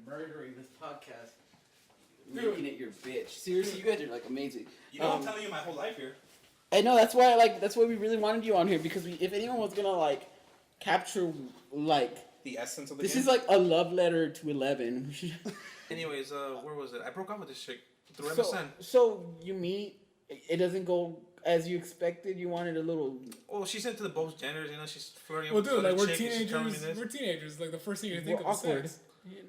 murdering this podcast, making it your bitch. Seriously, you guys are like amazing. You know, I'm telling you my whole life here. I know that's why we really wanted you on here because if anyone was gonna like capture like the essence of the this game. is like a love letter to 11. Anyways, where was it? I broke up with this chick through so, MSN. so you meet, it doesn't go as you expected. You wanted a little. Well, she's into the both genders. You know, she's flirting Well, with dude, this like other we're chick, and she's telling me teenagers. this. We're teenagers. Like the first thing you think We're of is awkward. sex.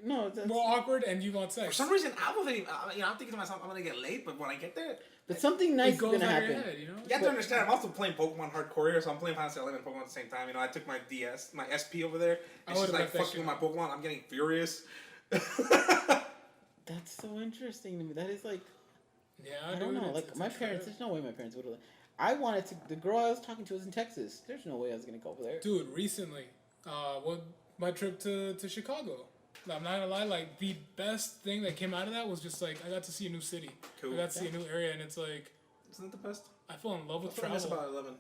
No, that's, We're awkward, and you want sex. For some reason, I wasn't even. I'm thinking to myself, I'm gonna get late, but when I get there, but something nice it is goes gonna out of your happen. head, you know. you have to understand. I'm also playing Pokemon Hardcore here, so I'm playing Final Fantasy 11 Pokemon at the same time. You know, I took my DS, my SP over there, and she's like fucking with my Pokemon. I'm getting furious. That's so interesting to me. That is like. Yeah, I don't know. Like my parents, there's no way my parents would have. I wanted to. The girl I was talking to was in Texas. There's no way I was gonna go over there. Dude, recently, my trip to Chicago. I'm not gonna lie, like the best thing that came out of that was just like I got to see a new city. Cool. I got to see a new area, and it's like Isn't it the best? I fell in love with That's what I miss travel. about 11.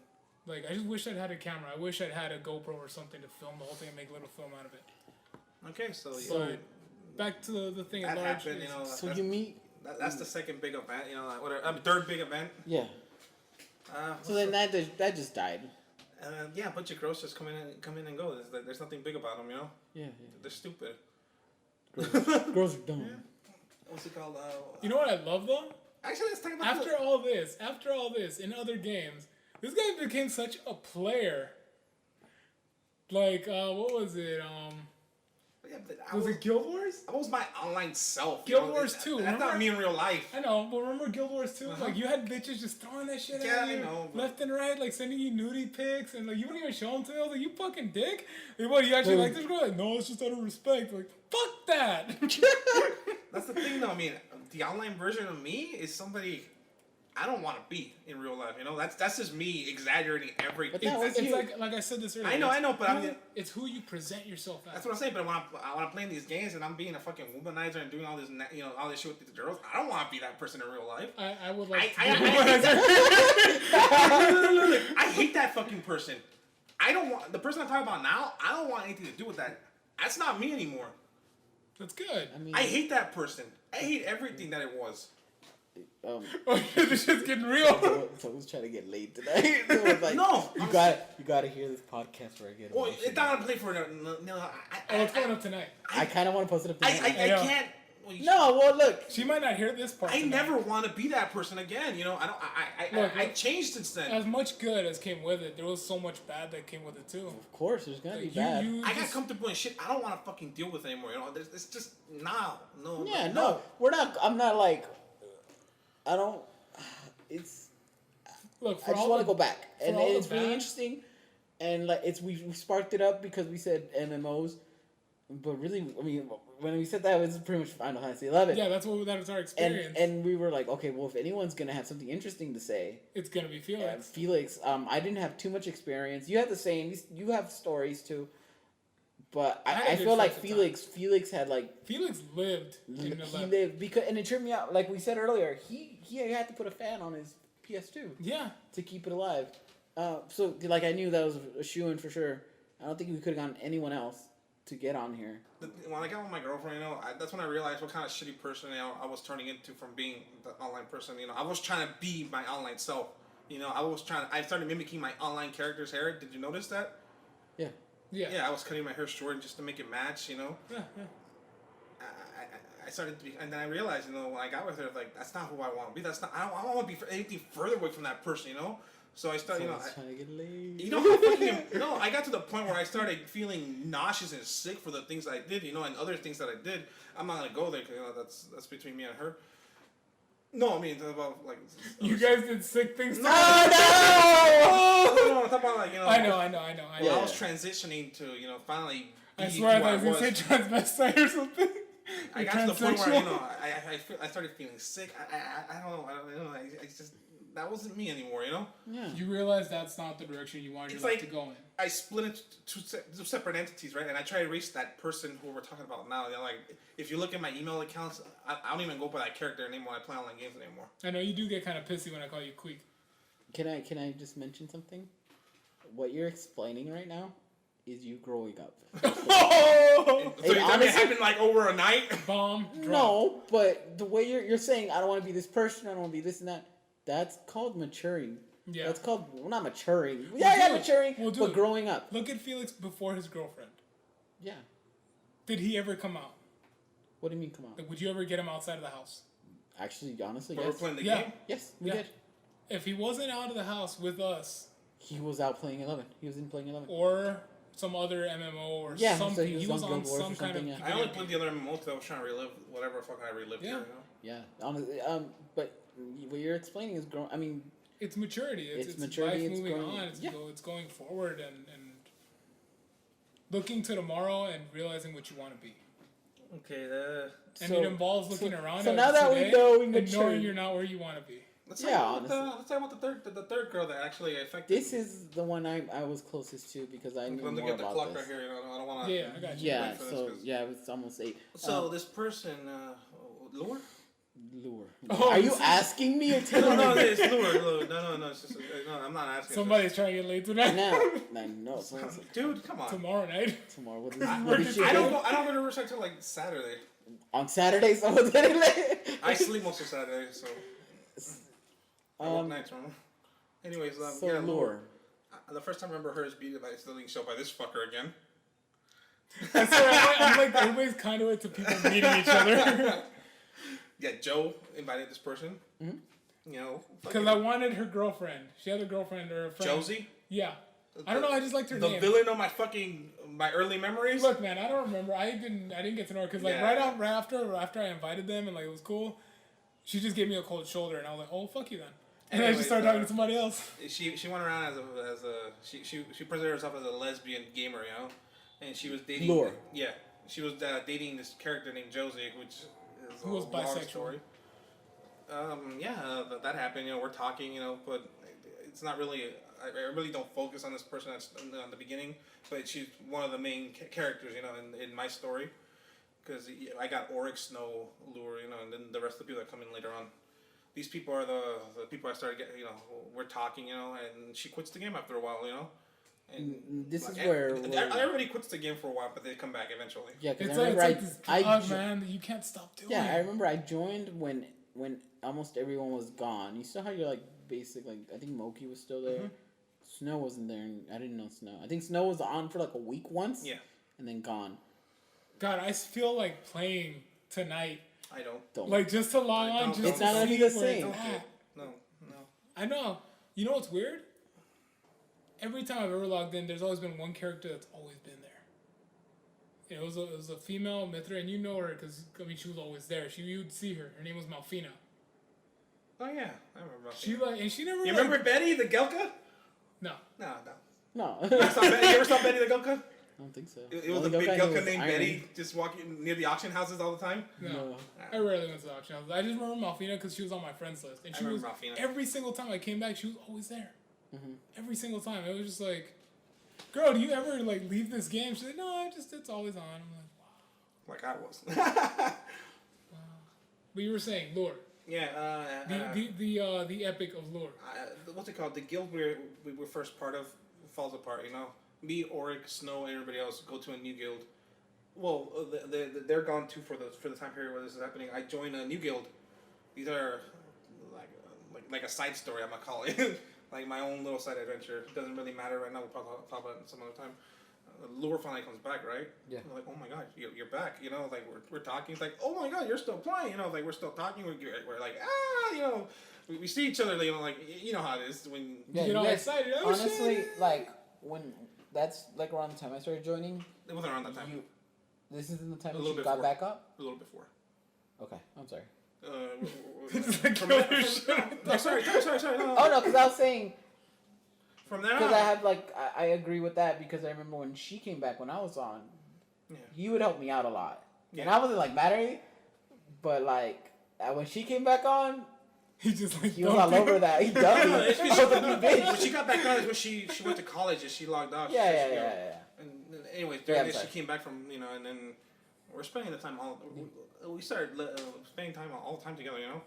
Like I just wish I'd had a camera. I wish I'd had a GoPro or something to film the whole thing and make a little film out of it. Okay, so But back to the thing that at large. happened. You know, So you meet. that's the second big event. You know, like whatever. Third big event. Yeah. So then that just died. And then, yeah, a bunch of girls just come in and go. There's nothing big about them, you know. Yeah. They're stupid. Girls are dumb. Yeah. What's it called? You know what I love though? Actually, let's talk about After all this, in other games, this guy became such a player. Like, what was it? Yeah, but Was it Guild Wars? I was my online self. Guild Wars 2, That's remember? not me in real life. I know, but remember Guild Wars 2? Uh-huh. Like, you had bitches just throwing that shit Yeah, at you I know, but- left and right, like sending you nudie pics, and like you wouldn't even show them to me. I was like, you fucking dick. Like, what, you actually like this girl? Like, no, it's just out of respect. Like, fuck that. That's the thing, though. I mean, the online version of me is somebody I don't want to be in real life. You know, that's just me exaggerating everything. But that was It's you. like I said this earlier. I know, but I mean, it's who you present yourself as. that's what I'm saying. But when I'm playing these games and I'm being a fucking womanizer and doing all this, you know, all this shit with these girls, I don't want to be that person in real life. I would like. I hate that fucking person. I don't want the person I'm talking about now. I don't want anything to do with that. That's not me anymore. That's good. I mean, I hate that person. I hate everything that it was. Oh, this shit's getting real. Someone's trying to get laid tonight. Someone's like, No, you got to hear this podcast where I get. Well, emotional." it's not gonna play for no. It's going up tonight. I kind of want to post it up. I tonight. can't. Well, No, well, look. She might not hear this part. I tonight. never want to be that person again. You know, I don't. Look, I changed since then. As much good as came with it, there was so much bad that came with it too. Of course, there's gonna be Like, bad. I got comfortable in shit. I don't want to fucking deal with it anymore. You know, it's just no. Yeah, no, we're not. I'm not like. I don't. It's. Look, I just want to go back, and all the it's really bad- interesting, and like we sparked it up because we said MMOs, but really, I mean, when we said that, it was pretty much Final Fantasy 11. Yeah, that was our experience. And we were like, okay, well, if anyone's gonna have something interesting to say, it's gonna be Felix. Felix. I didn't have too much experience. You had the same. You have stories too, but I had a I good feel like fucking Felix had like. Felix lived in the He left. lived because, and it tripped me out. Like we said earlier, he had to put a fan on his PS2 Yeah, to keep it alive. So like I knew that was a shoo-in for sure. I don't think we could have gotten anyone else to get on here. When I got with my girlfriend, you know, that's when I realized what kind of shitty person, you know, I was turning into from being the online person. You know, I was trying to be my online self. You know, I started mimicking my online character's hair. Did you notice that? Yeah. Yeah, I was cutting my hair short just to make it match. You know. yeah. I started to be, and then I realized, you know, when I got with her, like that's not who I want to be. That's not. I don't want to be anything further away from that person. You know. So I started, Someone's trying to get laid. you know how fucking, no, I got to the point where I started feeling nauseous and sick for the things I did, you know, and other things that I did. I'm not gonna go there because, you know, that's between me and her. No, I mean about like. You guys did sick things. No, I'm talking about like, you know. I know. Yeah. I was transitioning to, you know, finally. I be swear who I was gonna say transvestite or something. I got to the point where, you know, I started feeling sick. I don't know. I just, that wasn't me anymore, you know? Yeah. You realize that's not the direction you wanted your life to go in. I split into two separate entities, right? And I try to erase that person who we're talking about now. You know, like, if you look at my email accounts, I don't even go by that character anymore. I play online games anymore. I know you do get kind of pissy when I call you Queek. Can I just mention something? What you're explaining right now is you growing up. So you think honestly- it happened like over a night? Bomb. Drop. No, but the way you're saying, I don't want to be this person, I don't want to be this and that, that's called maturing. Yeah. That's called, well, not maturing. Well, Yeah, dude, maturing, well, but dude. growing up. Look at Felix before his girlfriend. Yeah. Did he ever come out? What do you mean, come on? Like, would you ever get him outside of the house? Actually, honestly, But we're yes. playing the Yeah. game. Yes, we Yeah. did. If he wasn't out of the house with us He was out playing 11. He was in playing 11. or some other MMO or Yeah, so something, he was he was on on Guild Wars some or kind of. something, yeah. I only played the other MMO because I was trying to relive whatever fucking I relived Yeah. here, you know? Yeah, honestly, but what you're explaining is growing. I mean, It's maturity. It's maturity, life it's moving growing- on. It's, yeah. it's going forward and looking to tomorrow and realizing what you want to be. Okay, And so- it involves looking so- around. so at now that we today know we and matured. knowing you're not where you want to be. let's Yeah, talk about honestly. let's talk about the third girl that actually affected. this is the one I was closest to because I I'm knew looking more at the about clock this. right here. You know, I don't want to. Yeah, I got you. Yeah, wait for this so 'cause- yeah, it's almost 8. So this person, Lure? Lure. Oh, Are you this is- asking me or No, telling no, me? it's Lure. No, it's just no. I'm not asking. Somebody's trying to get laid tonight. No, no, someone's Dude, come on. Tomorrow night. tomorrow. What is, I, what is she I don't doing? go. I don't go to Riverside till like Saturday. On Saturdays. Oh, I sleep most of Saturday, so I work nights, remember? Anyways, So yeah, Lure. The first time I remember her is beat by still being shown by this fucker again. So I'm like, everybody's kind of into people meeting each other. Yeah, Joe invited this person. Mhm. You know, Because I wanted her girlfriend. She had a girlfriend or a friend. Josie. Yeah. I don't know. I just liked her The name. villain of my early memories. Look, man, I don't remember. I didn't get to know her because like Yeah. right after I invited them and like it was cool, she just gave me a cold shoulder and I was like, oh fuck you then. And I Anyways, just started talking to somebody else. She went around as a she presented herself as a lesbian gamer, you know, and she was dating. Lure. Yeah, she was dating this character named Josie, which is Who was a long bisexual. story. That happened. You know, we're talking. You know, but it's not really. I really don't focus on this person that's in the beginning, but she's one of the main characters. You know, in my story, because I got Oryx, Snow, Lure. You know, and then the rest of the people that come in later on. These people are the people I started getting, you know, we're talking, you know, and she quits the game after a while, you know. And This is like, where everybody quits the game for a while, but they come back eventually. yeah, because It's I like, remember this I drug, man, that you can't stop doing. yeah, I remember I joined when almost everyone was gone. You still had your like basic like I think Moki was still there. Snow wasn't there, and I didn't know Snow. I think Snow was on for like a week once. Yeah. And then gone. God, I feel like playing tonight. I don't. Don't. Like just to log I on, don't- just It's to not gonna see be the where it's same. at. No. I know. You know what's weird? Every time I've ever logged in, there's always been one character that's always been there. It was a female Mithra, and you know her because I mean she was always there. You'd see her. Her name was Malfina. Oh yeah, I remember. About She that. like and she never. You like, remember Betty the Gelka? No. No. No. You ever saw Betty the Gelka? I don't think so. It was Only a big Goku I knew Gelka was named Iron Betty, just walking near the auction houses all the time. No. I rarely went to the auction house. I just remember Malfina because she was on my friends list, and I she was remember Malfina. every single time I came back, she was always there. Mhm. Every single time, it was just like, "Girl, do you ever like leave this game?" She's like, "No, it's always on." I'm like, "Wow." Like I was. But you were saying lore, Yeah. the epic of lore. What's it called? The guild we were first part of falls apart. You know, me, Oryx, Snow, and everybody else go to a new guild. Well, they're gone too for the time period where this is happening. I joined a new guild. These are like a side story. I'm gonna call it like my own little side adventure. It doesn't really matter right now. We'll probably talk about it some other time. Lure finally comes back, right? Yeah. I'm like, oh my god, you're back. You know, like we're talking. It's like, oh my god, you're still playing. You know, like we're still talking. We're like, you know, we see each other. You know, like you know how it is when. Yeah, You you know, guys- excited. Oh, honestly, shit. like when that's like around the time I started joining. It wasn't around that time. This isn't the time A that little you bit got before. back up. A little before. Okay, I'm sorry. Just like from kill that- your from- shit. no, sorry. No. Oh no, because I was saying From there because on. I have like I agree with that because I remember when she came back when I was on, Yeah. he would help me out a lot, and Yeah. I wasn't like mad at her, but like when she came back on, He just like he was all over that. He dumped me. No, it's I because was like, you bitch. when she got back on is when she went to college and she logged off. Yeah, She- yeah. And anyways, Yeah, during I'm this, she sorry. came back from and then we're spending the time we started spending time all the time together. You know.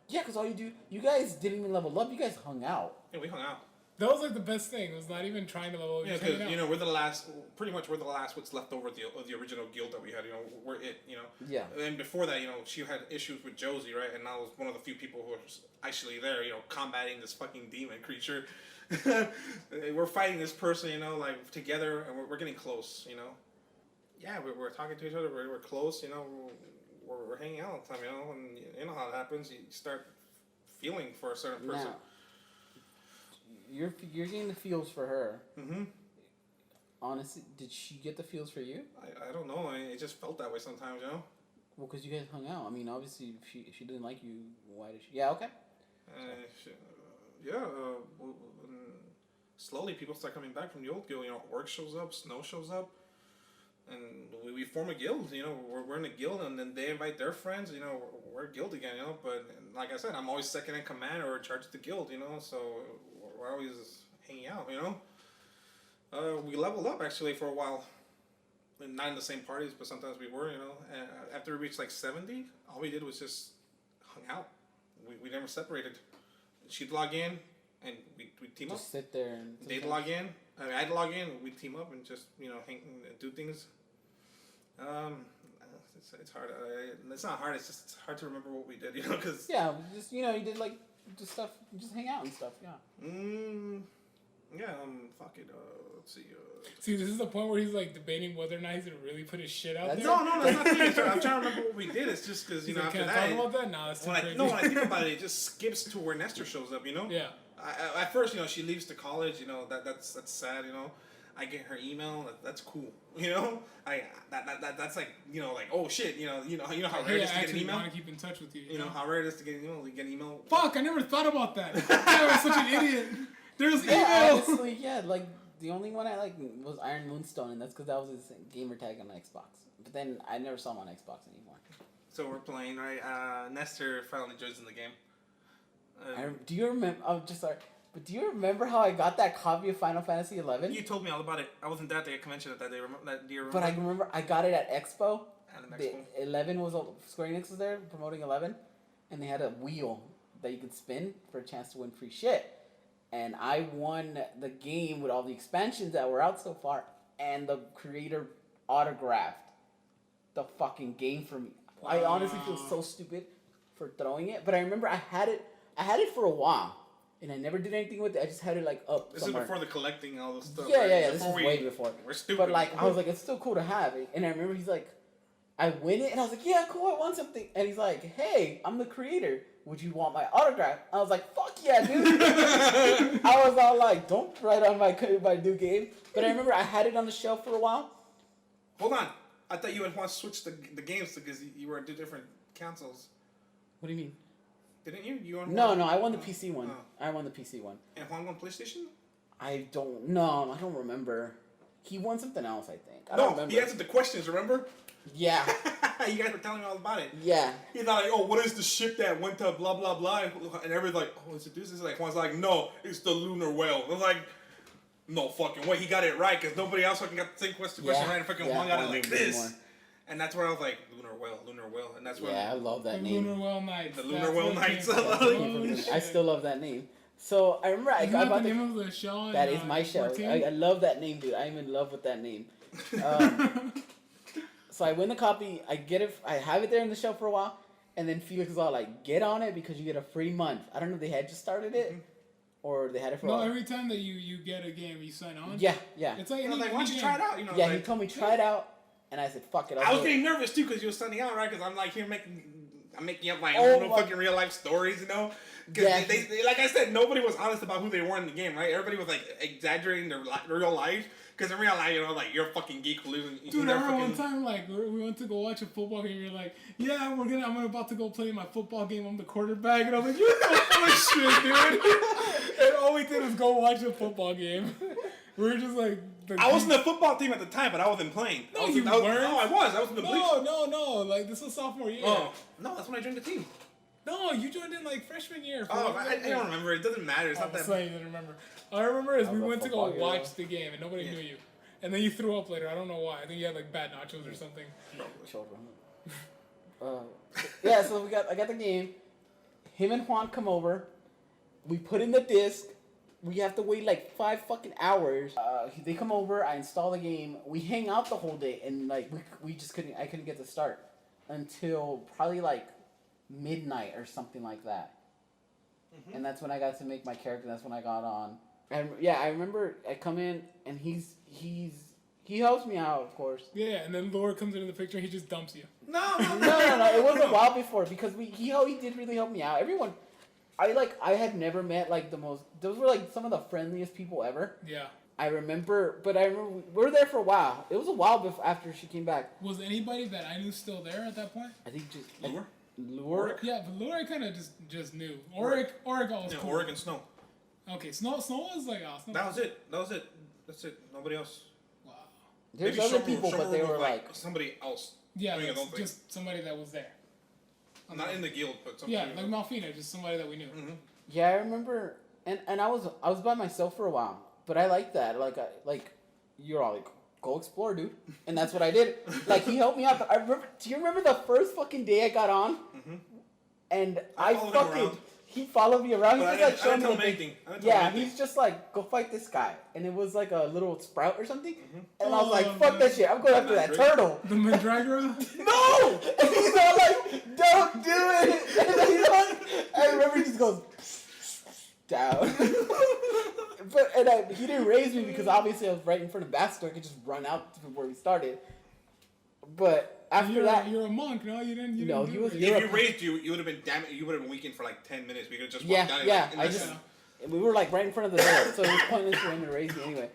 Yeah, because all you guys didn't even level up. You guys hung out. Yeah, we hung out. That was like the best thing. It was not even trying to level up. Yeah, just hanging because out. you know we're the last. Pretty much, we're the last. What's left over of the original guild that we had. You know, we're it. You know. Yeah. And before that, you know, she had issues with Josie, right? And I was one of the few people who was actually there. You know, combating this fucking demon creature. We're fighting this person. You know, like together, and we're getting close. You know. Yeah, we're talking to each other. We're close. You know, we're hanging out all the time. You know, and you know how it happens. You start feeling for a certain person. Now, you're getting the feels for her. Mm-hmm. Honestly, did she get the feels for you? I don't know. It just felt that way sometimes, you know. Well, because you guys hung out. I mean, obviously, if she didn't like you, why did she? Yeah, okay. Yeah. Slowly, people start coming back from the old guild. You know, Orc shows up, Snow shows up, and we form a guild. You know, we're in a guild, and then they invite their friends. You know, we're a guild again. You know, but like I said, I'm always second in command or in charge of the guild. You know, so we're always hanging out. You know. We leveled up actually for a while. Not in the same parties, but sometimes we were, you know. And after we reached like 70, all we did was just hung out. We never separated. She'd log in, and we'd team Just up. sit there and. They'd log in. I mean, I'd log in. We'd team up and just, you know, hang and do things. It's hard. It's not hard. It's just hard to remember what we did, you know, because. Yeah, just you did like just stuff, just hang out and stuff. Yeah. Yeah. Fuck it. Let's see. See, this is the point where he's like debating whether or not he's gonna really put his shit out That's- there. No, that's not the answer. I'm trying to remember what we did. It's just because, you He's know, like, after can I that. talk about that? Nah, that's too crazy. When I think about it, it just skips to where Nestor shows up, you know? Yeah. At first, you know, she leaves to college, you know, that's sad, you know. I get her email, that's cool, you know? That's like, you know, like, oh shit, you know how rare it is to get an email? I want to keep in touch with you. You know how rare it is to get an email? You get an email. Fuck, I never thought about that. I was such an idiot. There's Yeah, emails. honestly, yeah. Like the only one I like was Iron Moonstone, and that's because that was his gamer tag on Xbox. But then I never saw him on Xbox anymore. So we're playing, right? Nestor finally joins in the game. Do you remember? I'm just sorry, but do you remember how I got that copy of Final Fantasy 11? You told me all about it. I wasn't at the convention at that day. Do you remember? But I remember I got it at Expo. Anime The Expo. 11 was Square Enix was there promoting 11, and they had a wheel that you could spin for a chance to win free shit. And I won the game with all the expansions that were out so far, and the creator autographed the fucking game for me. I honestly feel so stupid for throwing it, but I remember I had it for a while, and I never did anything with it. I just had it like up This somewhere. is before the collecting all this stuff. Yeah, right? yeah, yeah. This Before is way before. We're stupid. But like, I was like, it's still cool to have it. And I remember he's like, I win it, and I was like, yeah, cool, I won something. And he's like, hey, I'm the creator. Would you want my autograph? I was like, fuck yeah, dude. I was all like, don't write on my new game. But I remember I had it on the shelf for a while. Hold on. I thought you would want to switch the games because you were on 2 different consoles. What do you mean? Didn't you? You won No, one? I won the PC one. Oh. I won the PC one. And Juan won PlayStation? I don't remember. He won something else, I think. I No, don't remember. he answered the questions, remember? Yeah, You guys were telling me all about it. yeah. He thought, like, oh, what is the ship that went to blah, blah, blah? And everybody's like, oh, is it this? It's like, Juan's like, no, it's the lunar whale. I was like, no fucking way. He got it right because nobody else fucking got the same question right. And fucking Juan got it like this. More. And that's where I was like, lunar whale. And that's where Yeah, I love that The name. Lunar Whale Knights. The That's Lunar Whale what it Knights. came from. Holy I shit. still love that name. So I remember I Isn't that bought the the. name of the show? That is my show. 14? I love that name, dude. I'm in love with that name. So I win the copy. I get it. I have it there in the shelf for a while, and then Felix is all like, "Get on it because you get a free month." I don't know if they had just started it, or they had it for. a No, while. every time that you get a game, you sign on. Yeah, yeah, It's like, I was any, like, why don't any you try it game. out? You know, yeah. like, He told me try it out, and I said, "Fuck it." I was do it." getting nervous too because you were sending out, right? Because I'm like here I'm making up my Oh own my- fucking real life stories, you know? Because Yeah. they, like I said, nobody was honest about who they were in the game, right? Everybody was like exaggerating their real life. Because in real life, you know, like you're a fucking geek who lives in Dude, I their remember one fucking. time, like, we went to go watch a football game. You're like, yeah, I'm about to go play my football game. I'm the quarterback. And I was like, you're so full of shit, dude. And all we did was go watch a football game. We were just like... I was in the football team at the time, but I wasn't playing. No, I was, you I was, weren't. No, I was. I was in the bleachers. No. Like, this was sophomore year. Oh, no, that's when I joined the team. No, you joined in, like, freshman year. Oh, I don't remember. It doesn't matter. It's not I'm that. saying you didn't remember. All I remember is we a went to go football hero. watch the game, and nobody knew you. And then you threw up later. I don't know why. I think you had, like, bad nachos or something. Children. Yeah, so I got the game. Him and Juan come over. We put in the disc. We have to wait like 5 fucking hours. They come over. I install the game. We hang out the whole day, and like we just couldn't. I couldn't get to start until probably like midnight or something like that. And that's when I got to make my character. That's when I got on. And yeah, I remember I come in and he helps me out, of course. Yeah, and then Laura comes into the picture and he just dumps you. No. No. It was a while before because he did really help me out. Everyone, I had never met like the most. Those were like some of the friendliest people ever. Yeah. I remember we were there for a while. It was a while before after she came back. Was anybody that I knew still there at that point? I think just Lure? Yeah, but Laura I kind of just knew. Auric was Yeah, cool. Oregon Snow. Okay, Snow was like, oh, Snow. That was it. That's it. Nobody else. Wow. There's Maybe other Shomu- people, but Shomu they was were like somebody else. Yeah, doing his own that's thing. just somebody that was there. Not in the guild, but somebody. Yeah, like Malfina, just somebody that we knew. Mm-hmm. yeah, I remember, and I was by myself for a while, but I like that. Like you're all like, go explore, dude, and that's what I did. Like he helped me out. I remember. Do you remember the first fucking day I got on? Mm-hmm. And I followed him fucking around. he followed me around. But He I just like didn't showed me tell the him big- anything. I didn't tell him Yeah, anything. he's just like, go fight this guy, and it was like a little sprout or something. And I was Oh, like, fuck man. that shit. I'm going after that Mandrake. turtle. The Mandragora? No! And he's all like, don't do it. And then he's like, I remember he just goes down. He didn't raise me because obviously I was right in front of Bastor. I could just run out from where we started. But after that, You're a monk, no? You didn't. You No, didn't he do was- it. You're If a- you raised you would have been damaged. You would have been weakened for like 10 minutes. We could have just yeah, walked down. yeah. And I like, just Yeah. we were like right in front of the door, so it was pointless for him to raise me anyway.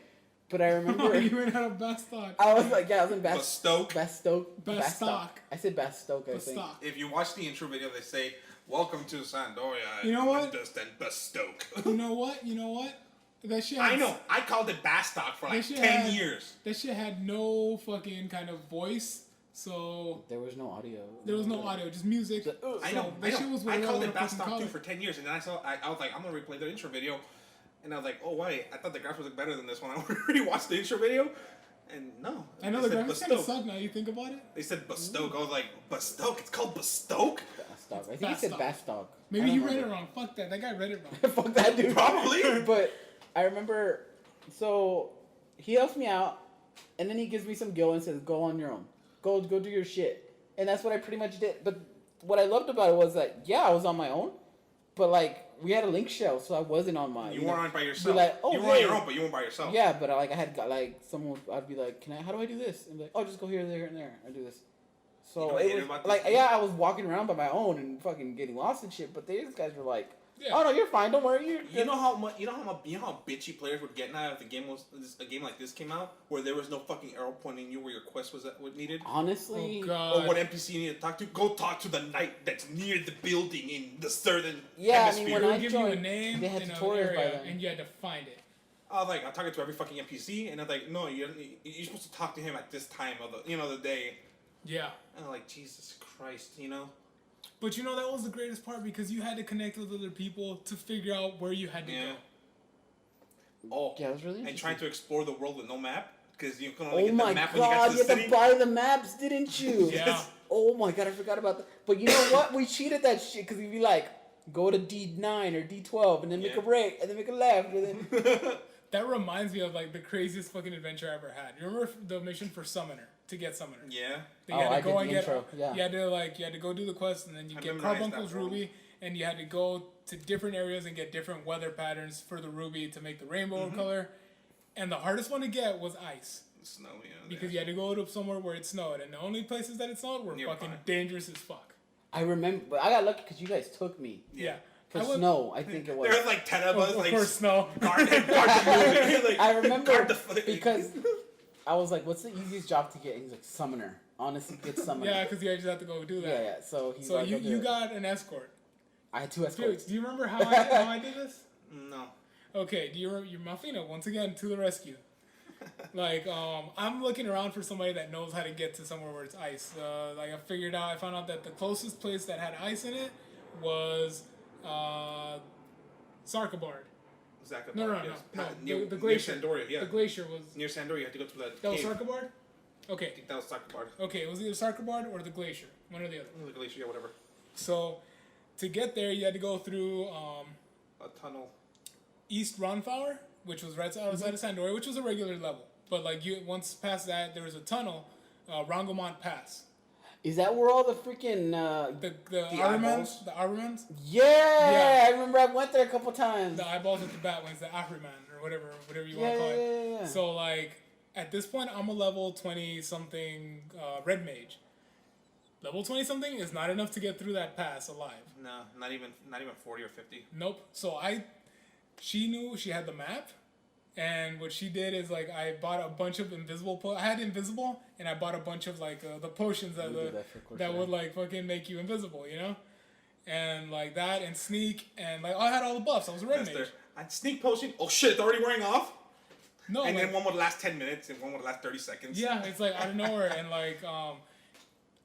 But I remember you went out of Bastock. I was like, yeah, I was in Bastoke. Bastoke. Bastock. I said Bastoke, I think. Bastock. If you watch the intro video, they say, "Welcome to Sandoria." You know what? Just then Bastoke. You know what? That shit. I know. I called it Bastock for like They should 10 have- years. That shit had no fucking kind of voice, so There was no audio. there was no audio, just music. I know. that shit was I what called I it fucking Bastock call too it. for 10 years, and then I was like, I'm gonna replay the intro video, and I was like, oh wait, I thought the graphics looked better than this one. I already watched the intro video, and no. I know they the said graphics kind of Bastoke. suck now you think about it. They said Bastoke. I was like, Bastoke? It's called Bastoke? Bastock. I think he said Bastock. Maybe I don't you read it remember. wrong. Fuck that. That guy read it wrong. Fuck that dude. Probably. But I remember, so he helps me out, and then he gives me some gil and says, "Go on your own. Go do your shit." And that's what I pretty much did. But what I loved about it was that I was on my own, but like we had a link shell, so I wasn't on my. You weren't on by yourself. like, oh, you were on hey. your own, but you weren't by yourself. Yeah, but I had got like someone. I'd be like, how do I do this? And be like, oh, just go here, there, and there. I do this. You know So what I it hated was about this like, game? yeah, I was walking around by my own and fucking getting lost and shit. But these guys were like, Yeah. oh no, you're fine. Don't worry. You know how much? You know how bitchy players would get now if the game was a game like this came out, where there was no fucking arrow pointing you where your quest was needed, Honestly, Oh god. or what NPC you need to talk to. Go talk to the knight that's near the building in the certain Yeah, I hemisphere. mean, when They I would give you a joined, name they had and an tutorials by area, then. and you had to find it. I was like, I'm talking to every fucking NPC, and I'm like, no, you're supposed to talk to him at this time of the day. Yeah. And I'm like, Jesus Christ, you know. But you know that was the greatest part because you had to connect with other people to figure out where you had to Yeah. go. Oh, yeah, it was really and interesting. trying to explore the world with no map because you can only Oh get my the map when you get god, to you the had city. to buy the maps, didn't you? Yeah. Oh my god, I forgot about that. But you know what? We cheated that shit because we'd be like, go to D9 or D12 and then make a Yeah. right and then make a left and then. That reminds me of like the craziest fucking adventure I ever had. You remember the mission for Summoner to get Summoner? Yeah. That Oh, you had I to go did and the get. intro, yeah. You had to go do the quest and then you I get memorized Carbuncle's that world. ruby and you had to go to different areas and get different weather patterns for the ruby to make the rainbow Mm-hmm. color. And the hardest one to get was ice. Snow, yeah. Because you had to go to somewhere where it snowed, and the only places that it snowed were Nearby. fucking dangerous as fuck. I remember, but I got lucky because you guys took me Yeah. for I went- snow. I think it was. There was like 10 of us, Of like, course, snow. guard the movie. Like, I remember guard the because I was like, "What's the easiest job to get?" He's like, "Summoner." Honestly, get summoner. Yeah, because you just have to go do that. yeah, yeah. So he's So like, you, "Okay." you got an escort. I had 2 Dude, escorts. do you remember how I did this? No. Okay, do you remember your Malfina once again to the rescue? Like, I'm looking around for somebody that knows how to get to somewhere where it's ice. Like I found out that the closest place that had ice in it was Sarkabard. Zachary. No. Near, The glacier. Near Sandoria, yeah. The glacier was. Near Sandoria, you had to go to that That was cave. Sarkabard? I Okay. think that was Sakabard. Okay, it was either Sarkabard or the glacier. One or the other. The glacier, yeah, whatever. So, to get there, you had to go through A tunnel. East Ronflower, which was right outside of Sandori, which was a regular level. But like you, once past that, there was a tunnel, Rangomont Pass. Is that where all the freaking The eyeballs? Arumans, yeah, I remember I went there a couple times. the eyeballs with the bat wings, the Ahriman or whatever you Yeah, want to call yeah, it. yeah. So like at this point, I'm a level 20 something red mage. Level 20 something is not enough to get through that pass alive. No, not even 40 or 50. Nope. So she knew she had the map, and what she did is like I bought a bunch of invisible. I had invisible, and I bought a bunch of like the potions that We did that for that Corsair. would like fucking make you invisible, you know, and like that and sneak and like I had all the buffs. I was a red mage. Sneak potion. Oh shit! It's already wearing off. No, And like, then one would last 10 minutes, and one would last 30 seconds. yeah, it's like out of nowhere, and like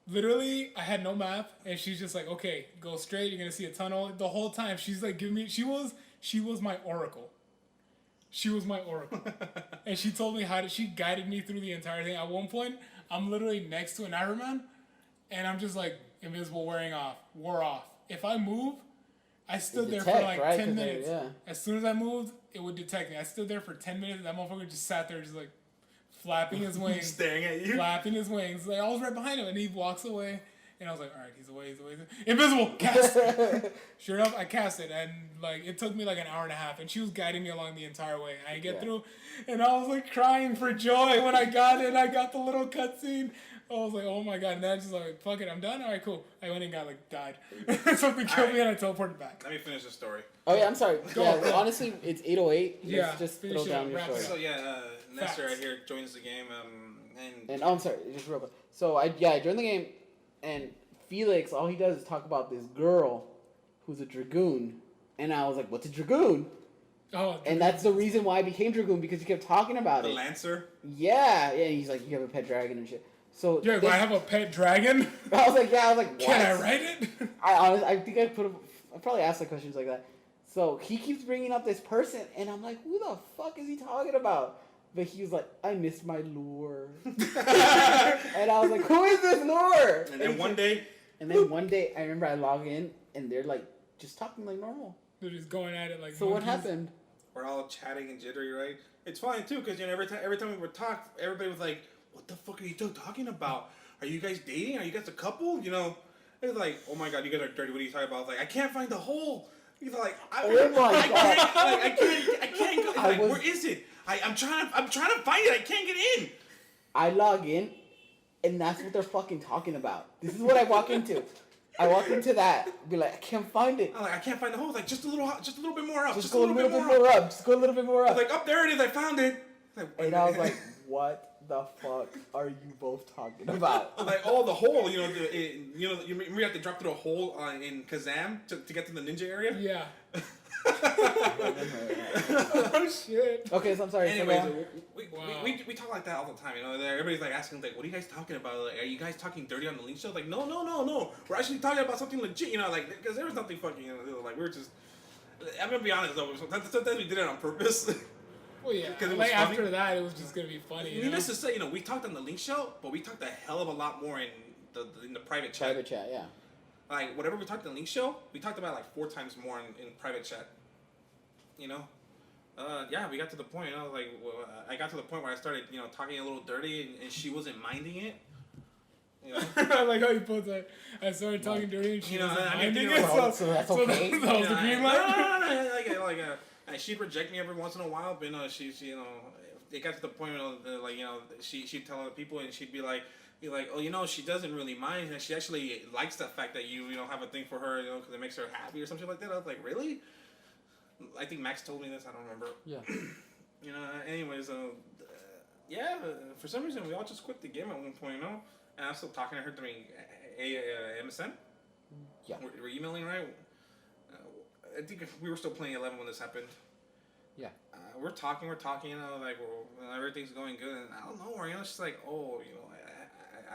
literally I had no map, and she's just like, okay, go straight. You're gonna see a tunnel. The whole time she's like giving me. She was my oracle. She was my oracle. And she told me she guided me through the entire thing. At one point, I'm literally next to an Ironman, and I'm just like, invisible wearing off, wore off. If I move, I stood there for detect, like right? 10 'Cause minutes. yeah. As soon as I moved, it would detect me. I stood there for 10 minutes, and that motherfucker just sat there just like, flapping his wings. Staring at you. Flapping his wings. Like, I was right behind him, and he walks away. And I was like, all right, he's away. Invisible! Cast it! Sure enough, I cast it. And, like, it took me, like, an hour and a half. And she was guiding me along the entire way. I get through, and I was, like, crying for joy when I got it. I got the little cutscene. I was like, oh, my God. And then I just, like, fuck it, I'm done? All right, cool. I went and got, like, died. Something killed me, and I teleported back. Let me finish the story. Oh yeah, I'm sorry. Go. Honestly, it's 8:08. Yeah, Let's just finish throw it down up, your wrap it story. up. So Nestor Facts. right here joins the game, and And I'm sorry, just real quick. So I joined the game, and Felix, all he does is talk about this girl who's a dragoon, and I was like, "What's a dragoon?" Oh, And that's the reason why I became dragoon, because he kept talking about the it. Lancer. Yeah, he's like, "You have a pet dragon and shit." So yeah, do I have a pet dragon? I was like, "Yeah," I was like, "What?" Can I write it? I think I probably asked the questions like that. So he keeps bringing up this person, and I'm like, "Who the fuck is he talking about?" But he was like, "I missed my lure," and I was like, "Who is this lure?" And then one day, I remember I log in, and they're like just talking like normal. They're just going at it like So what monkeys. happened? we're all chatting and jittery, right? It's fine too, because every time we would talk, everybody was like, "What the fuck are you two talking about? Are you guys dating? Are you guys a couple?" You know, it was like, "Oh my god, you guys are dirty. What are you talking about?" I was like, "I can't find the hole." He's like, Oh my I God. I can't go. He's like, where is it? I'm trying to find it. I can't get in." I log in, and that's what they're fucking talking about. This is what I walk into. I walk into that, be like, I can't find it. I'm like, "I can't find the hole." Like, just a little bit more up. Just go a little bit more up. Just go a little bit more I up. was like, "Up there it is. I found it." Like, And I was like, what the fuck are you both talking about? like, oh, the hole, you remember you have to drop through a hole in Kazam to get to the ninja area? Yeah. Oh shit. Okay, so I'm sorry. Anyways, so, Wow. we talk like that all the time, you know. Everybody's like asking, like, "What are you guys talking about? Like, are you guys talking dirty on the Link Show?" Like, no. We're actually talking about something legit, you know, like, because there was nothing fucking, you know, like, we were just, I'm gonna be honest, though, sometimes we did it on purpose. Well, yeah. 'Cause it was Like funny. after that, it was just gonna be funny. You know? Needless to say, you know, we talked on the Link Show, but we talked a hell of a lot more in the private chat. private chat, yeah. Like, whatever we talked in the Link Show, we talked about like 4 times more in private chat. You know? Yeah, we got to the point, you know, like, I got to the point where I started, you know, talking a little dirty, and she wasn't minding it. You know? I like how you put that. I started talking dirty and she You know, wasn't I mean, minding you it, know, so that's okay. So that was the green light. And she'd reject me every once in a while, but, you know, she you know, it got to the point where, like, you know, she'd tell other people, and she'd be like, "Oh, you know, she doesn't really mind, and she actually likes the fact that you know, have a thing for her, you know, because it makes her happy or something like that." I was like, "Really?" I think Max told me this. I don't remember. Yeah. You know. Anyways, yeah. For some reason, we all just quit the game at one point, you know. And I was still talking to her during MSN. Yeah. We're emailing, right? I think we were still playing 11 when this happened. Yeah. We're talking, you know, like, everything's going good, and I don't know, you know, she's like, "Oh, you know,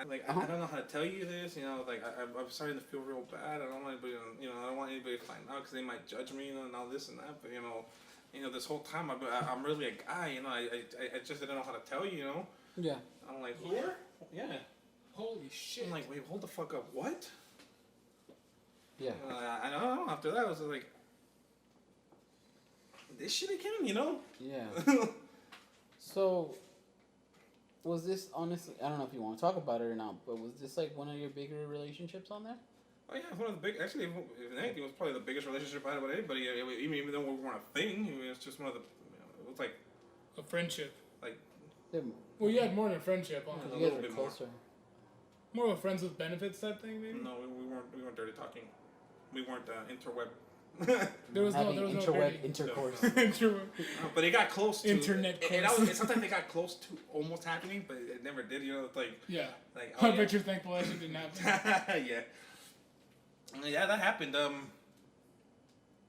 I don't know how to tell you this, you know, like, I'm starting to feel real bad. I don't want anybody, you know, I don't want anybody to find out because they might judge me, you know, and all this and that. But, you know, this whole time I'm really a guy, you know. I just didn't know how to tell you, you know." Yeah. I'm like, You were? "Yeah." Holy shit. I'm like, "Wait, hold the fuck up, what?" Yeah. I don't know. After that, I was like, this shit again, you know? Yeah. So, was this honestly? I don't know if you want to talk about it or not, but was this like one of your bigger relationships on there? Oh yeah, one of the big. Actually, if anything, it was probably the biggest relationship I had with anybody. Even though we weren't a thing, it was just one of the. It was like A friendship. like Yeah, Well, you had more than a friendship, huh? A you guys little were bit more. closer. More of a friends with benefits type thing, maybe. no, we weren't dirty talking. We weren't interweb. There was Having no interweb dirty. intercourse. Interweb. But it got close to Internet and course. sometimes it got close to almost happening, but it never did. You know, it's like Yeah. oh, I yeah. bet you're thankful that shit didn't happen. yeah, that happened.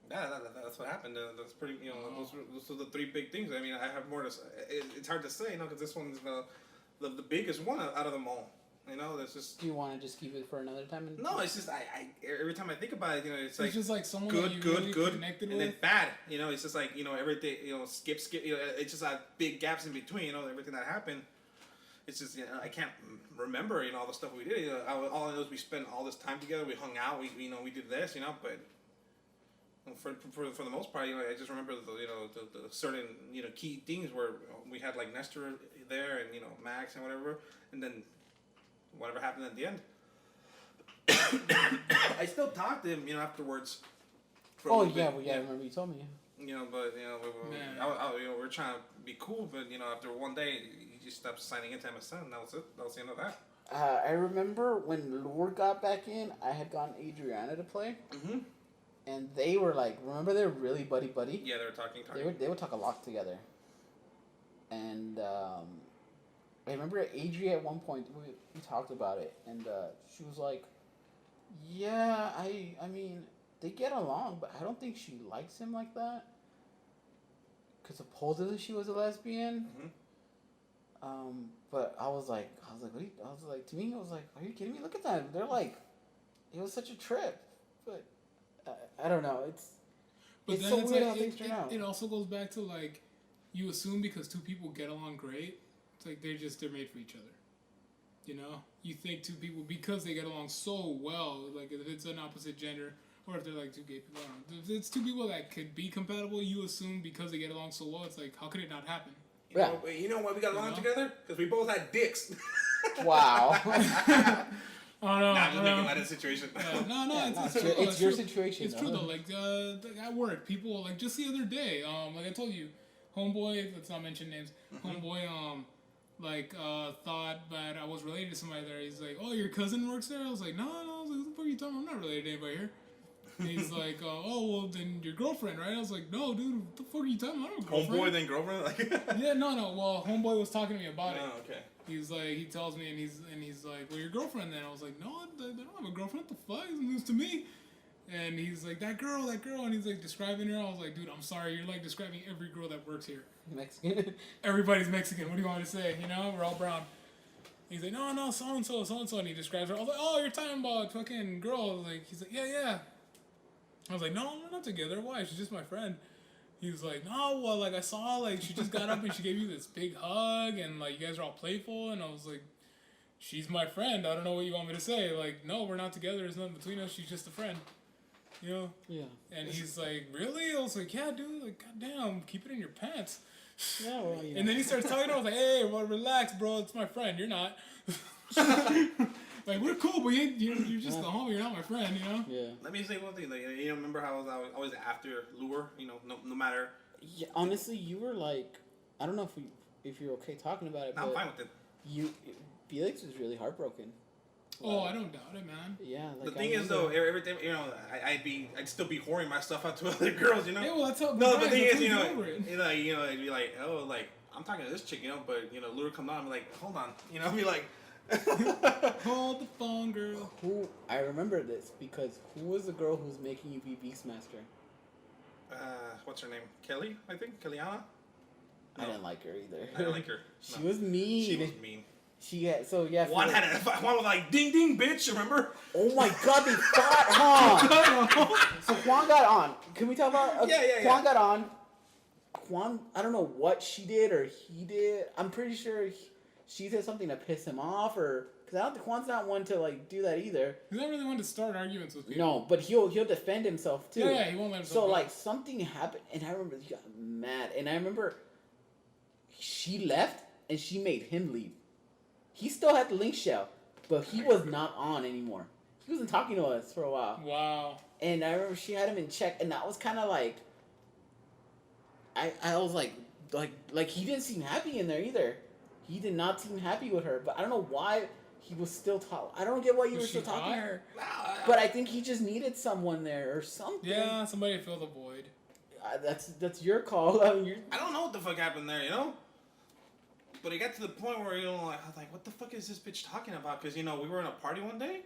That's what happened. That's pretty. You know, those are the three big things. I mean, I have more to say. It's hard to say, you know, because this one's the biggest one out of them all. You know, that's just. Do you want to just keep it for another time? No, it's just I every time I think about it, you know, it's like It's just like someone good, that you good, really good, connected and with. then bad. You know, it's just like, you know, everything. You know, skip. You know, it's just big gaps in between. You know, everything that happened. It's just, you know, I can't remember, you know, all the stuff we did. You know, all I know is we spent all this time together. We hung out. We we did this. You know, but for the most part, you know, I just remember the certain, you know, key things where we had like Nestor there and, you know, Max and whatever, and then whatever happened at the end. I still talk to him, you know, afterwards. For a Oh little yeah, bit. well, yeah, I remember you told me. You know, but you know, you know, we're trying to be cool, but you know, after one day, he just stopped signing into MSN. That was it. That was the end of that. I remember when Lure got back in, I had gotten Adriana to play, Mm-hmm. and they were like, remember they were really buddy. Yeah, they were talking. They would talk a lot together. And I remember Adria at one point we talked about it, and she was like, "Yeah, I mean they get along, but I don't think she likes him like that." Because supposedly she was a lesbian. Mm-hmm. But I was like, what are you, I was like, to me, I was like, are you kidding me? Look at them. They're like, it was such a trip. But I don't know. But It's then so it's weird like, how things turn out. it also goes back to like, you assume because two people get along great, it's like they're made for each other. You know, you think two people because they get along so well, like if it's an opposite gender or if they're like two gay people, I don't know. If it's two people that could be compatible, you assume because they get along so well, it's like how could it not happen? You know why we got along know? together? Because we both had dicks. Wow. Oh no, Nah, I'm just no. making light of the situation. Yeah, no, Yeah, it's no, true. it's your situation, It's true though. though. Like at work, people like just the other day, like I told you, homeboy. Let's not mention names. Homeboy, thought that I was related to somebody there. He's like, "Oh, your cousin works there." I was like, "No." I was like, "What the fuck are you talking about? I'm not related to anybody here." And he's like, "Oh, well, then your girlfriend, right?" I was like, "No, dude. What the fuck are you talking about? I don't have a girlfriend." Homeboy then girlfriend. Like. Yeah, no. Well, homeboy was talking to me about it. Oh, okay. He's like, he tells me, and he's like, "Well, your girlfriend then?" I was like, "No, I don't have a girlfriend. What the fuck? It's news to me." And he's like, that girl, and he's like describing her. I was like, "Dude, I'm sorry, you're like describing every girl that works here. Mexican. Everybody's Mexican. What do you want me to say? You know, we're all brown." He's like, no, so and so, and he describes her. I was like, "Oh, you're talking about fucking girl." Like, he's like, yeah. I was like, "No, we're not together. Why? She's just my friend." He was like, "No, well, like I saw, like she just got up and she gave you this big hug, and like you guys are all playful." And I was like, "She's my friend. I don't know what you want me to say. Like, no, we're not together. There's nothing between us. She's just a friend." You know? Yeah. And he's like, "Really?" I was like, "Yeah, dude. Like, goddamn, keep it in your pants." Yeah, well, you know. And then he starts talking. I was like, "Hey, well, relax, bro. It's my friend. You're not." Like, we're cool, but you're just the homie. You're not my friend, you know? Yeah. Let me say one thing. Like, you know, remember how I was always after Lure? You know, no matter. Yeah, honestly, you were like, I don't know if you're okay talking about it, I'm but fine with it. Felix was really heartbroken. Oh, I don't doubt it, man. Yeah. The Like, thing is, though, everything, you know, I'd still be whoring my stuff out to other girls, you know. Yeah, well, that's how. No, the thing is, you you know, over it. it'd be like, oh, like I'm talking to this chick, you know, but you know, Lure come on, I'm like, hold on, you know, I'd be like, Hold the phone, girl. I remember this because who was the girl who was making you be Beastmaster? what's her name? Kelly, I think, Kellyanna. I didn't like her either. I didn't like her. She No. was mean. She was mean. She had One was like, ding ding, bitch. Remember? Oh my god, they fought, huh? So Juan got on. Can we talk about? Yeah. Juan got on. Juan, I don't know what she did or he did. I'm pretty sure she said something to piss him off, or Because I don't think Juan's not one to like do that either. He's not really one to start arguments with people. No, but he'll defend himself too. Yeah, he won't let himself So go. like something happened, and I remember he got mad, and I remember she left, and she made him leave. He still had the link shell, but he was not on anymore. He wasn't talking to us for a while, Wow. and I remember she had him in check, and that was kind of like, I was like he didn't seem happy in there either. He did not seem happy with her, but I don't know why he was still talking. I don't get why you Was were she still talking to hot? her. Nah, But I think he just needed someone there or something. Yeah, somebody fill the void. That's your call. I mean, you're, I don't know what the fuck happened there, you know? But it got to the point where, you know, like, I was like, what the fuck is this bitch talking about? Because, you know, we were in a party one day,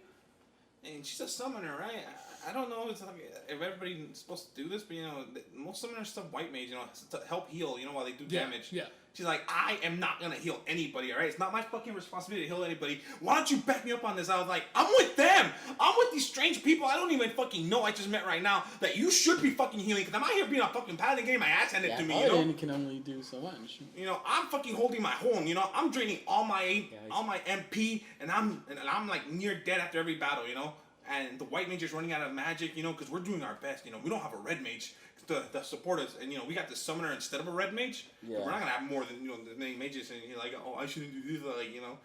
and she's a summoner, right? I don't know if everybody's supposed to do this, but, you know, most summoners stuff white mage, you know, to help heal, you know, while they do damage. Yeah. She's like, I am not going to heal anybody, all right? It's not my fucking responsibility to heal anybody. Why don't you back me up on this? I was like, I'm with them. I'm with these strange people I don't even fucking know I just met right now that you should be fucking healing because I'm out here being a fucking paladin getting my ass handed to me, you know? Paladin can only do so much. You know, I'm fucking holding my own, you know? I'm draining all my all my MP, and I'm like near dead after every battle, you know? And the white mage is running out of magic, you know, because we're doing our best, you know? We don't have a red mage to support us, and you know we got the summoner instead of a red mage. Yeah. We're not gonna have more than many mages, and you're like, oh, I shouldn't do this, like you know.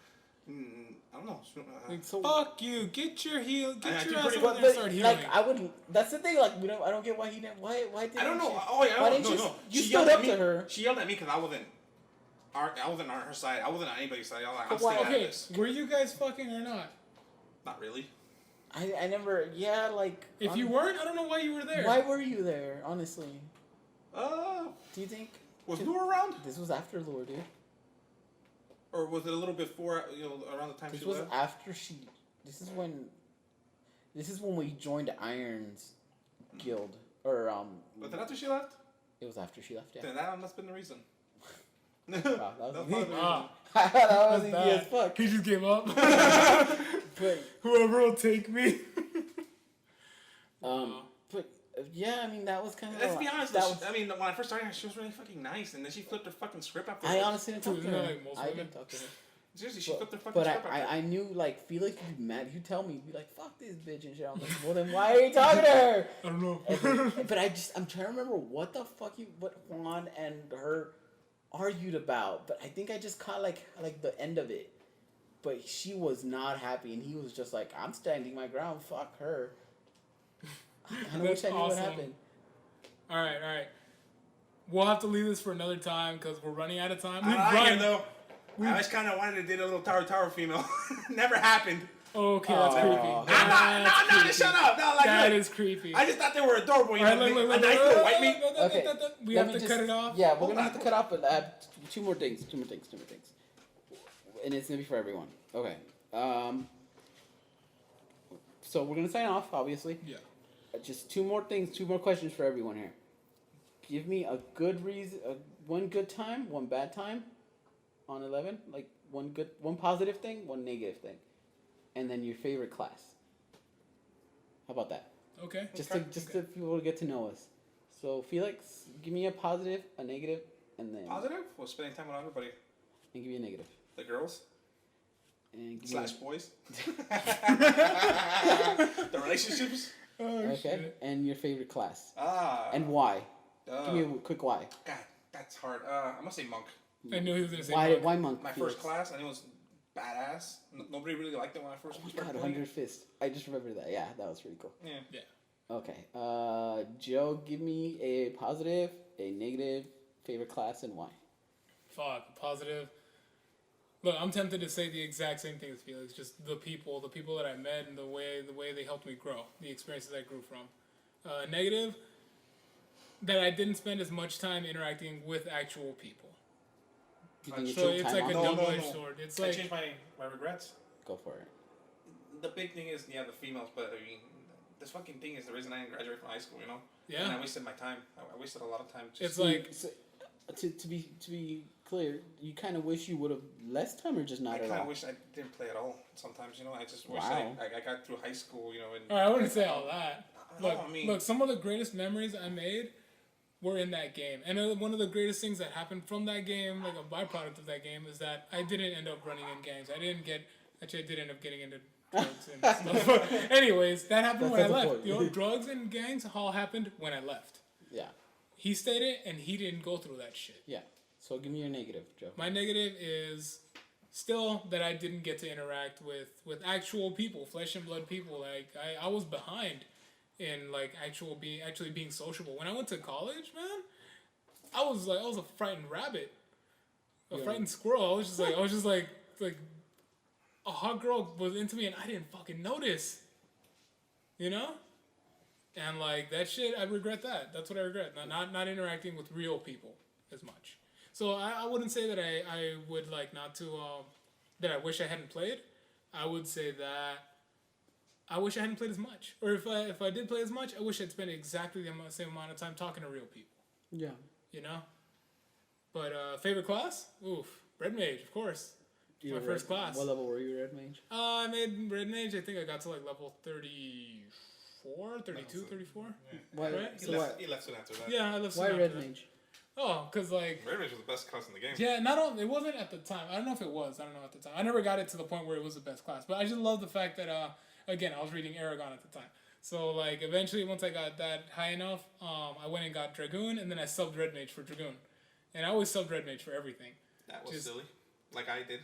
I don't know. like, so. Fuck you. Get your heal. I Get do your ass pretty over well, there and start healing. like I would. That's the thing. Like I don't get why he didn't. Why did I don't know. She, Oh yeah, why no, didn't you? no. You She stood yelled up at me. to her. She yelled at me because I wasn't on her side. I wasn't on anybody's side. I was like, I'm But why- staying out of Okay, this. were you guys fucking or not? Not really. I never. Yeah, like. If you weren't, I don't know why you were there. Why were you there? Honestly, Was do you think Lure around, this was after Lure, dude? or was it a little before? You know, around the time This she was left. after she. This is when. This is when we joined Iron's guild, or Was it after she left? It was after she left. Yeah. Then that must have been the reason. Wow, that was That's easy. probably the reason. Ah, that was that's easy as bad. fuck. He just gave up. But Whoever will take me. but yeah, I mean that was kind of. Let's be honest. That Though, was, I mean, when I first started, she was really fucking nice, and then she flipped her fucking script after. I honestly didn't talk to Isn't that her. like most I women? didn't talk to her. Seriously, she flipped her fucking But script after. I knew like Felix would be mad. He'd tell me, he'd be like, "Fuck this bitch" and shit. I'm like, "Well then, why are you talking to her?" I don't know. But I'm trying to remember what the fuck what Juan and her argued about. But I think I just caught like the end of it. But she was not happy, and he was just like, "I'm standing my ground. Fuck her." I kind of wish That's I knew what awesome. happened. All right. We'll have to leave this for another time because we're running out of time. I like run. it though. I just kind of wanted to date a little tower female. Never happened. Oh, okay, that's Oh. creepy. No, That's No, creepy. shut up. No, like, That look, is creepy. I just thought they were adorable. You All right, know, look, a nice little white meat. Okay. We Let have me to just- cut it off. Yeah, we're Hold gonna on. have to cut off, but add two more things. And it's gonna be for everyone. Okay. So we're gonna sign off, obviously. Yeah. Just two more things, two more questions for everyone here. Give me a good reason, one good time, one bad time, on 11. Like one positive thing, one negative thing, and then your favorite class. How about that? Okay. Just okay. to people to get to know us. So Felix, give me a positive, a negative, and then Positive? Well, spending time with everybody. and give me a negative. The girls And give slash me boys. The relationships. Oh, okay, shit. and your favorite class And and why? Give me a quick why. God, that's hard. I'm gonna say monk. I knew he was gonna say Why? monk. Why monk? My Felix? first class, and it was badass. Nobody really liked it when I first Oh my started god, playing 100 it. Fist. I just remembered that. Yeah, that was pretty cool. Yeah. Yeah. Okay. Joe, give me a positive, a negative, favorite class, and why. Fuck. Positive. Look, I'm tempted to say the exact same thing as Felix. Just the people that I met, and the way they helped me grow, the experiences I grew from. Negative. That I didn't spend as much time interacting with actual people. You think you So took it's time like a off? No, no, double-edged no. sword. It's I like changed my regrets. Go for it. The big thing is, yeah, the females, but I mean, this fucking thing is the reason I didn't graduate from high school, you know? And I yeah. wasted my time. I wasted a lot of time. Just It's like So, to be clear, you kind of wish you would have less time, or just I not at kind all. of wish I didn't play at all. Sometimes, you know, I just wish Wow. I got through high school, you know, and I wouldn't say all that. No, Look, I mean- look, some of the greatest memories I made were in that game. And one of the greatest things that happened from that game, like a byproduct of that game, is that I didn't end up running in gangs. I didn't get Actually, I did end up getting into drugs and stuff. Anyways, that happened That's when I not the left. point. You know, drugs and gangs all happened when I left. Yeah. He stayed it, and he didn't go through that shit. Yeah. So give me your negative, Joe. My negative is still that I didn't get to interact with actual people, flesh and blood people. Like I was behind in like actually being sociable. When I went to college, man, I was a frightened rabbit, a Yeah. frightened squirrel. I was just like a hot girl was into me and I didn't fucking notice. You know? And like that shit, I regret that. That's what I regret. Not interacting with real people as much. So I wouldn't say that I would like not to that I wish I hadn't played. I would say that I wish I hadn't played as much. Or if I did play as much, I wish I'd spent exactly the same amount of time talking to real people. Yeah. You know? But favorite class? Oof. Red Mage, of course. You My were first class. What level were you, Red Mage? I made Red Mage, I think I got to like level 34, 32, 34. Why? Right? He So left, why? he left soon after that. Yeah, I left Why soon Red after that. Mage? Oh, because like Red Mage was the best class in the game. yeah, it wasn't at the time. I don't know if it was. I don't know at the time. I never got it to the point where it was the best class. But I just love the fact that again, I was reading Aragon at the time. So like eventually once I got that high enough, I went and got Dragoon and then I subbed Red Mage for Dragoon. And I always subbed Red Mage for everything. That was Just- silly. Like I did.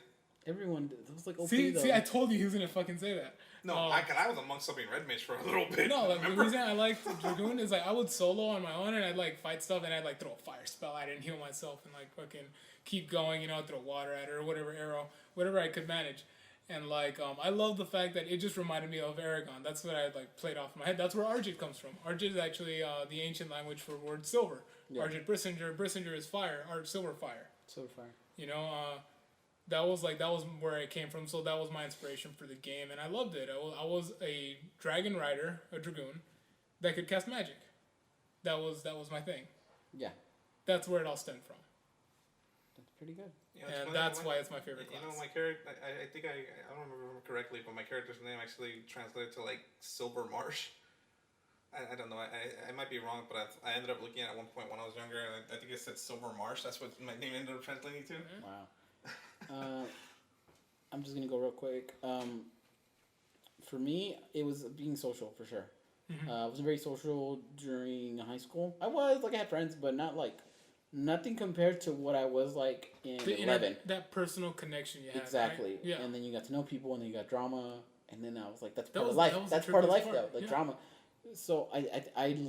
Everyone did. It was like OP See, though. I told you he was gonna fucking say that. No, Um, I was amongst something Red Mage for a little bit. No, like the remember? reason I liked Dragoon is like I would solo on my own and I'd like fight stuff and I'd like throw a fire spell at it and heal myself and like fucking keep going, you know, throw water at it or whatever arrow, whatever I could manage. And like I love the fact that it just reminded me of Aragon. That's what I like played off in my head. That's where Argid comes from. Argid is actually the ancient language for word silver. Yeah. Argid Brissinger is fire, silver fire. So far. You know, that was where it came from. So that was my inspiration for the game, and I loved it. I was a dragon rider, a dragoon, that could cast magic. That was my thing. Yeah. That's where it all stemmed from, That's pretty good. Yeah, it's and funny, that's when- why it's my favorite You class. know, my character, I think I don't remember correctly, but my character's name actually translated to like Silver Marsh. I don't know. I might be wrong, but I ended up looking at one point when I was younger, and I think it said Silver Marsh. That's what my name ended up translating to. Wow. I'm just gonna go real quick. For me, it was being social for sure. I wasn't very social during high school. I had friends, but not like nothing compared to what I was like in The 11. that personal connection you had. Exactly. Right? Yeah. And then you got to know people, and then you got drama, and then I was like, that's That part was- of life. that was the That's part of life, trickiest though, part, like yeah. drama. So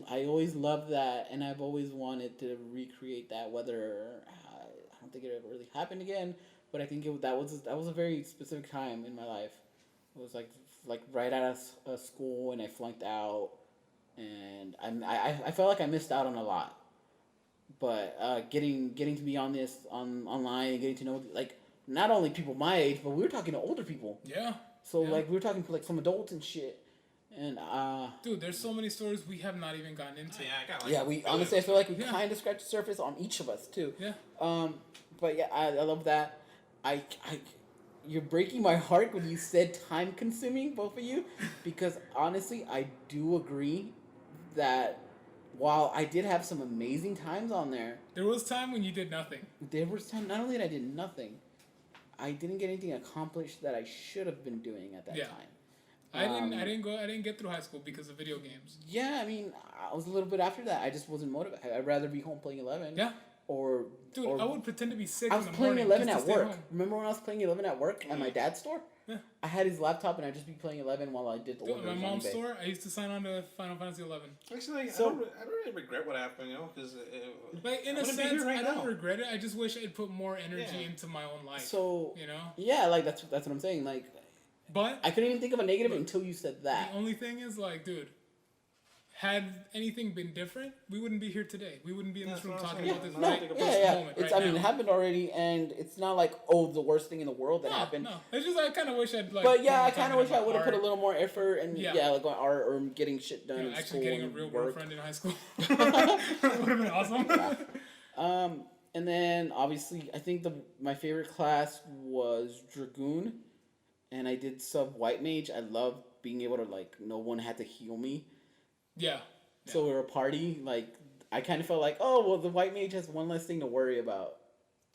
I always loved that, and I've always wanted to recreate that. Whether I don't think it ever really happened again, but I think that was a very specific time in my life. It was like right out of school, and I flunked out, and I felt like I missed out on a lot. But getting to be on this online and getting to know like not only people my age, but we were talking to older people. Yeah. So Yeah. like we were talking to like some adults and shit, and Dude, there's so many stories we have not even gotten into. Yeah, I got like yeah, we billions honestly I of feel like we Yeah. kind of scratched the surface on each of us too. Yeah. But yeah, I love that. You're breaking my heart when you said time consuming, both of you, because honestly, I do agree that while I did have some amazing times on there, There was time when you did nothing. there was time not only that I did nothing, I didn't get anything accomplished that I should have been doing at that Yeah. time. I Um, didn't get through high school because of video games. Yeah, I mean, I was a little bit after that. I just wasn't motivated. I'd rather be home playing 11. Yeah. Or Dude, or I would pretend to be sick I in was the playing morning 11 just at to stay work. home. Remember when I was playing 11 at work at my dad's store? Yeah. I had his laptop and I'd just be playing 11 while I did the Dude, orders my on mom's eBay. store, I used to sign on to Final Fantasy 11. Actually, So- I don't really regret what happened, you know, because Like in a sense, I don't regret it. I just wish I'd put more energy Yeah. into my own life. So You know, yeah, like that's what I'm saying. Like but I couldn't even think of a negative until you said that. the only thing is, like, dude, had anything been different, we wouldn't be here today. We wouldn't be in this That's room what I'm talking saying. about this No, right think this about Yeah. moment. It's right I mean now. it happened already, and it's not like the worst thing in the world that No, happened. No, it's just I kind of wish I'd like. But yeah, put I more kind time of wish into I would have put a art, little more effort and Yeah. like on art or getting shit done you know, in actually school getting a and real work. girlfriend in high school. Would have been awesome. And then obviously I think my favorite class was Dragoon, and I did sub White Mage. I loved being able to like no one had to heal me, Yeah. so we were a party. Like I kind of felt like, oh well, the White Mage has one less thing to worry about.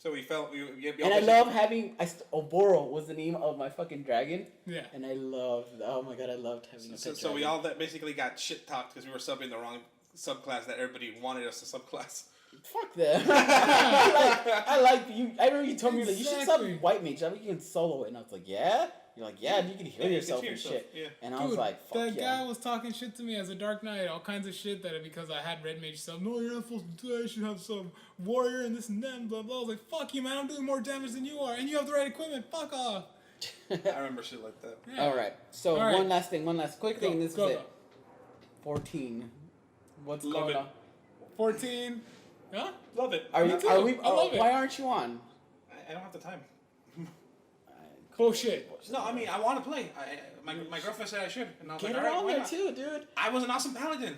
So we felt And I love having Oboro was the name of my fucking dragon, Yeah. and I loved. Oh my god, I loved having a So, pet so we dragon. all that basically got shit talked because we were subbing the wrong subclass that everybody wanted us to subclass. Fuck them. I like you. I remember you told me that you should sub Exactly. white mage. I mean, you can solo it, and I was like, yeah. You're like, yeah, and you can heal Yeah, you can yourself heal and yourself, shit. yeah. And I Dude, was like, fuck that yeah. guy was talking shit to me as a Dark Knight, all kinds of shit that because I had Red Mage sub. No, you're not supposed to do that. You should have some warrior and this and that, and blah blah. I was like, fuck you, man. I'm doing more damage than you are, and you have the right equipment. Fuck off. I remember shit like that. Yeah. All right. So All right. one last quick thing. Go, And this go, is go. it. 14. What's Love going it. on? 14. Huh? Love it. Are Me you? too. Are we? I love it. Why aren't you on? I don't have the time. Bullshit. No, I mean I want to play. My girlfriend said I should, and I was Get like, her all right, on why there not? too, dude. I was an awesome paladin.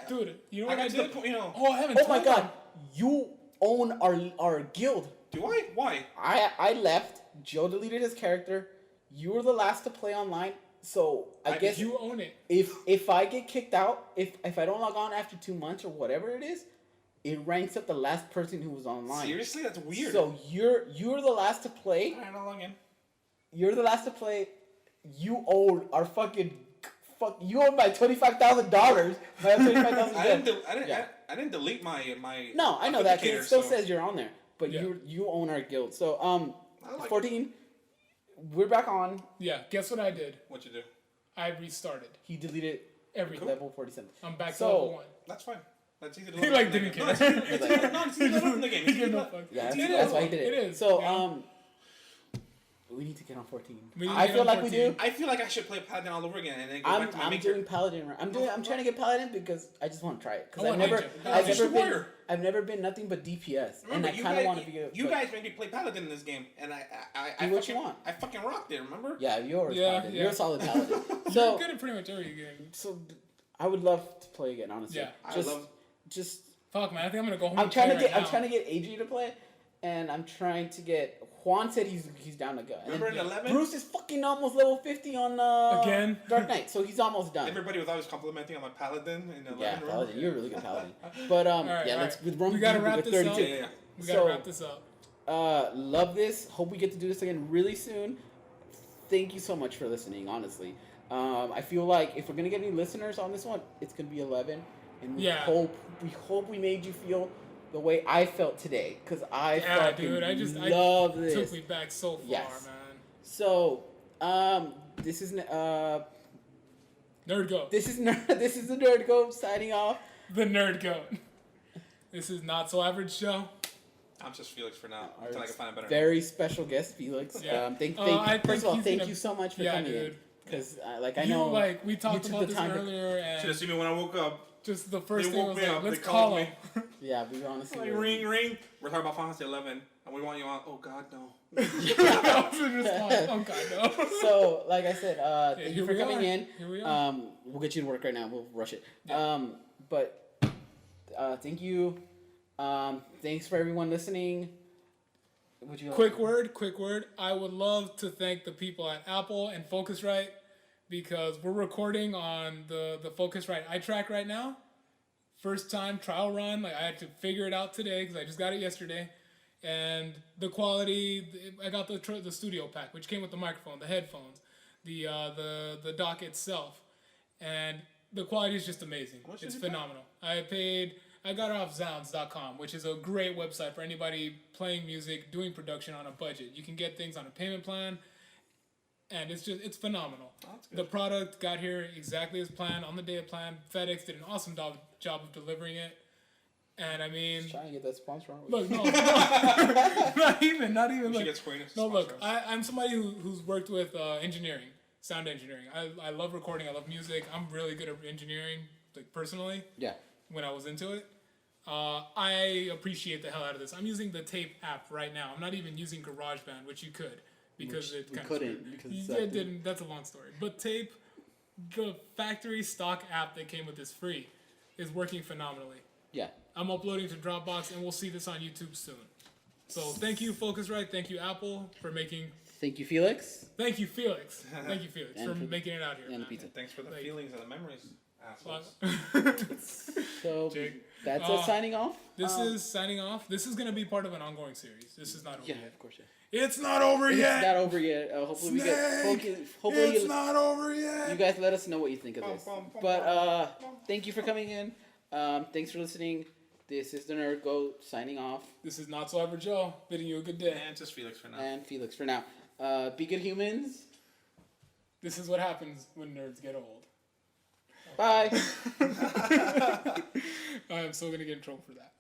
Dude, you know I what I got to the did? point, you know. Oh, I haven't Oh my told god, them. you own our guild. Do I? Why? I left. Joe deleted his character. You were the last to play online. So I guess You own it. if I get kicked out, if I don't log on after 2 months or whatever it is, it ranks up the last person who was online. Seriously, that's weird. So you're the last to play. All right, I'll log in. You're the last to play. You own our fucking You own my $25,000. My $25,000. I didn't delete my. No, I know that because it authenticator, still so- says you're on there. But Yeah. you own our guild. So I like 14. We're back on. Yeah, guess what I did? What you do? I restarted He deleted everything. level 47. I'm back to So- level 1. That's fine. That's easy to He level like up in the didn't game. care. No, it's easy to- no, it's easy to level up in the game. He It's easy gave to no level- fuck. Yeah, it's that's, easy to that's why level he up. did it. It is, So yeah. we need to get on 14. We need to I get feel on like 14. we do. I feel like I should play Paladin all over again and then go I'm back to my main doing character. paladin. I'm trying to get paladin because I just want to try it. Because I I've want never ninja. I've Just never a been warrior. I've never been nothing but DPS, Remember, and I you kind of guys- want to be. You guys made me play Paladin in this game, and I Do what fucking, you want. I fucking rocked it. Remember? Yeah, you're a Yeah, paladin. yeah. You're a solid paladin. You're So good at pretty much every game. I would love to play again. Honestly, Yeah. just Fuck, man. I think I'm gonna go home. I'm and trying to play get right I'm trying to get AJ to play, and I'm trying to get Juan said he's down to go. And Remember in then 11? Bruce is fucking almost level 50 on Again? Dark Knight, so he's almost done. Everybody was always complimenting on my Paladin in 11. Yeah, remember? paladin. You're a really good paladin. But right, yeah, all let's right. with Roman We gotta wrap with this 32. up. Yeah. We gotta So- wrap this up. Love this. Hope we get to do this again really soon. Thank you so much for listening. Honestly, I feel like if we're gonna get any listeners on this one, it's gonna be 11, and we Yeah. hope we made you feel the way I felt today, because I Yeah, fucking dude. I love Took this. me back so far, Yes. man. So, this is Nerd goat. this is the Nerd Goat signing off. The nerd goat. This is not so average show. I'm just Felix for now Our until I can find a better. Very special guest, Felix. Yeah. Thank I first think of all, he's thank gonna- you so much for Yeah, coming in. dude. Because I You know like we talked took about the this time to- earlier, Should have and seen me when I woke up. just the first They thing woke was me like, up, let's they call called him. Yeah, we were honestly Like, ring, ring. We're talking about Final Fantasy 11, and we want you on. Oh God, no. I was in response, oh god, no. So, like I said, thank you here for we coming are. in. Here we are. We'll get you to work right now. We'll rush it. Yeah. But thank you. Thanks for everyone listening. Would you Quick word. I would love to thank the people at Apple and Focusrite because we're recording on the Focusrite iTrack right now. First time trial run. Like I had to figure it out today because I just got it yesterday. And the quality, I got the studio pack, which came with the microphone, the headphones, the dock itself, and the quality is just amazing. much It's did you pay? phenomenal. I got it off Zounds.com, which is a great website for anybody playing music, doing production on a budget. You can get things on a payment plan, and it's phenomenal. That's good. The product got here exactly as planned on the day of plan. FedEx did an awesome job of delivering it, and I mean, trying to get that sponsor on? look, no, not even. We should Like, get Square Enix to no, look, sponsor us. I'm somebody who's worked with engineering, sound engineering. I love recording. I love music. I'm really good at engineering, like personally. Yeah. When I was into it, I appreciate the hell out of this. I'm using the Tape app right now. I'm not even using GarageBand, which you could because Which it we kind couldn't of because it that didn't. That's a long story. But Tape, the factory stock app that came with this free, is working phenomenally. Yeah. I'm uploading to Dropbox, and we'll see this on YouTube soon. So thank you, Focusrite. Thank you, Apple, for making. Thank you, Felix. Thank you, Felix. Thank you, Felix, And for for- making it out here. and the man. pizza. Thanks for the Like- feelings and the memories, assholes. Well, So Jake. That's us signing off. This is signing off. This is gonna be part of an ongoing series. This is not over Yeah, yet. of course. Yeah. It's not over yet. It's not over yet. Hopefully we get. Hopefully It's not over yet. you guys let us know what you think of this. But thank you for coming in. Thanks for listening. This is the Nerd Goat signing off. This is Not So Average Joe bidding you a good day. And just Felix for now. And Felix for now. Be good humans. This is what happens when nerds get old. Bye. I'm still gonna get in trouble for that.